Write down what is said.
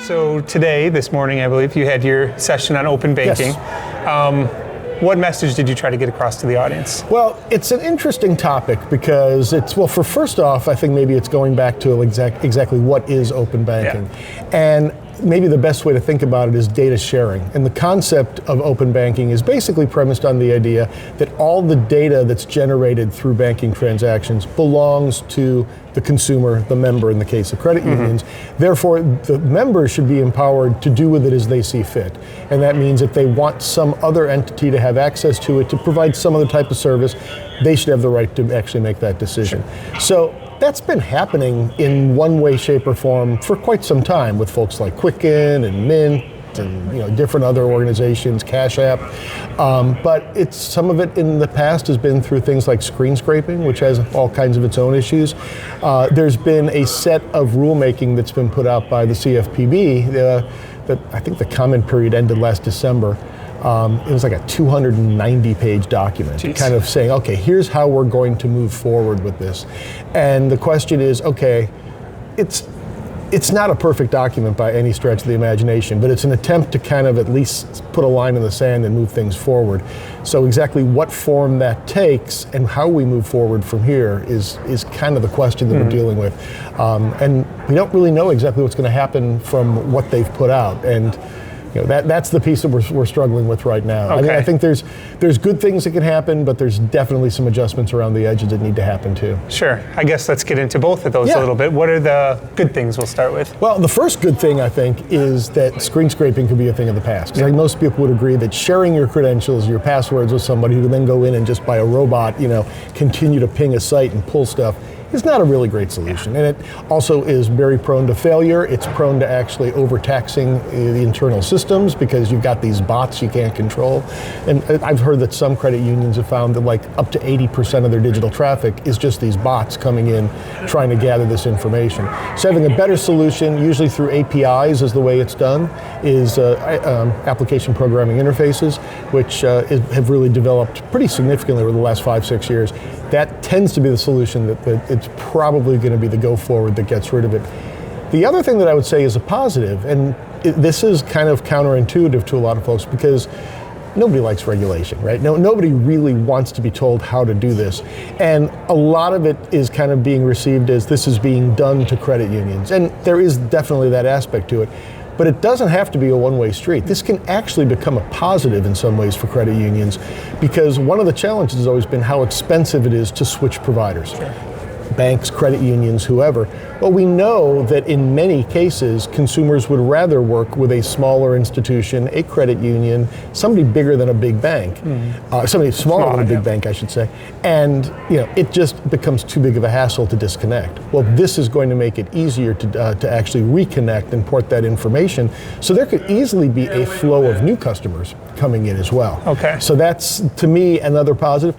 So today, this morning, I believe, you had your session on open banking. Yes. What message did you try to get across to the audience? Well, it's an interesting topic because first off, I think maybe it's going back to exactly what is open banking. Yeah. And maybe the best way to think about it is data sharing. And the concept of open banking is basically premised on the idea that all the data that's generated through banking transactions belongs to the consumer, the member in the case of credit unions. Therefore, the members should be empowered to do with it as they see fit. And that means if they want some other entity to have access to it, to provide some other type of service, they should have the right to actually make that decision. So that's been happening in one way, shape, or form for quite some time with folks like Quicken and Mint and different other organizations, Cash App. But some of it in the past has been through things like screen scraping, which has all kinds of its own issues. There's been a set of rulemaking that's been put out by the CFPB that I think the comment period ended last December. It was like a 290-page document. Jeez. Kind of saying, okay, here's how we're going to move forward with this. And the question is, okay, it's not a perfect document by any stretch of the imagination, but it's an attempt to kind of at least put a line in the sand and move things forward. So exactly what form that takes and how we move forward from here is kind of the question that we're dealing with. And we don't really know exactly what's going to happen from what they've put out. And that's the piece that we're struggling with right now. Okay. I mean, I think there's good things that can happen, but there's definitely some adjustments around the edges that need to happen too. Sure. I guess let's get into both of those a little bit. What are the good things we'll start with? Well, the first good thing, I think, is that screen scraping could be a thing of the past. Because I think most people would agree that sharing your credentials, your passwords with somebody who can then go in and just by a robot, continue to ping a site and pull stuff, is not a really great solution. And it also is very prone to failure. It's prone to actually overtaxing the internal systems because you've got these bots you can't control. And I've heard that some credit unions have found that like up to 80% of their digital traffic is just these bots coming in trying to gather this information. So having a better solution, usually through APIs is the way it's done, is application programming interfaces, which have really developed pretty significantly over the last 5-6 years. That tends to be the solution that it's probably going to be the go forward that gets rid of it. The other thing that I would say is a positive, and this is kind of counterintuitive to a lot of folks because nobody likes regulation, right? Nobody really wants to be told how to do this. And a lot of it is kind of being received as this is being done to credit unions. And there is definitely that aspect to it. But it doesn't have to be a one-way street. This can actually become a positive in some ways for credit unions because one of the challenges has always been how expensive it is to switch providers. Sure. Banks, credit unions, whoever. Well, we know that in many cases, consumers would rather work with a smaller institution, a credit union, somebody bigger than a big bank, somebody smaller than a big bank, I should say. And it just becomes too big of a hassle to disconnect. Well, this is going to make it easier to actually reconnect and port that information. So there could easily be a flow of new customers coming in as well. Okay. So that's, to me, another positive.